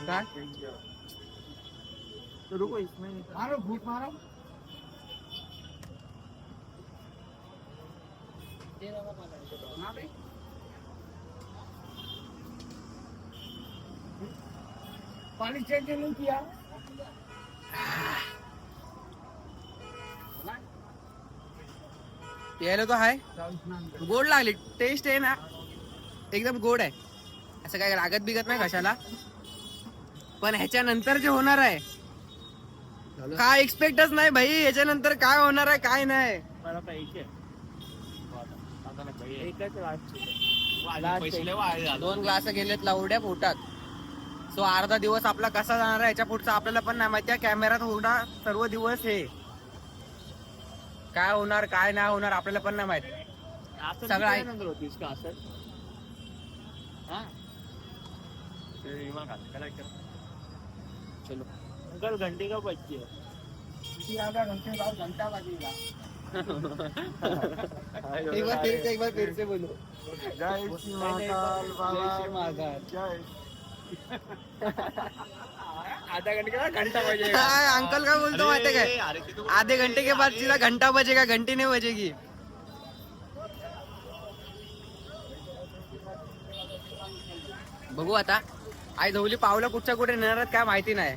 काय रुको इसमें मारो भूत मारो पानी चेंज नहीं किया यायला तो आहे गोड लागली टेस्ट आहे ना एकदम गोड आहे असं काय लागत बिगत नाही कशाला पण ह्याच्यानंतर जे होणार आहे काय एक्सपेक्टच नाही भाई याच्यानंतर काय होणार आहे काय नाही दोन ग्लास गेलेत लावड्या पोटात सो अर्धा दिवस आपला कसा जाणार आहे याच्या पुढचा आपल्याला पण नाही माहिती कॅमेरात होणार सर्व दिवस हे काय होणार काय नाही होणार आपल्याला पण नाही माहिती सगळं होतीस का असं चलो अंकल घंटे का बच्ची है आधा घंटे बाद घंटा बजेगा एक बार फिर से बोलो जय श्री महाकाल बाबा जय आधा घंटे के बाद घंटा बजेगा अंकल का बोलतो माहिती काय आधे घंटे के बाद सीधा घंटा बजेगा घंटी नहीं बजेगी बघू आता आई धवली पावलं कुठच्या कुठे नेणार आहेत काय माहिती नाही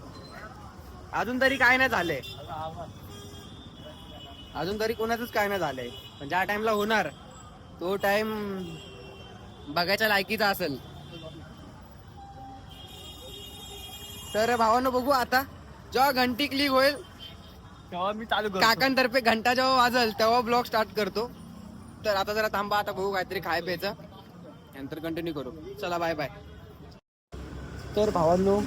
अजून तरी काय नाही झालंय अजून तरी कोणाचंच काय नाही झालंय पण ज्या टाइमला होणार तो टाइम बघायच्या लायकीचा असेल तर भावांनो बघू आता जेव्हा घंटी क्लिक होईल तेव्हा मी चालू करतो काकांतर्फे घंटा जेव्हा वाजल तेव्हा ब्लॉग स्टार्ट करतो तर आता जरा थांबा आता बघू काहीतरी खाय प्यायचं नंतर कंटिन्यू करू चला बाय बाय तर भावांनो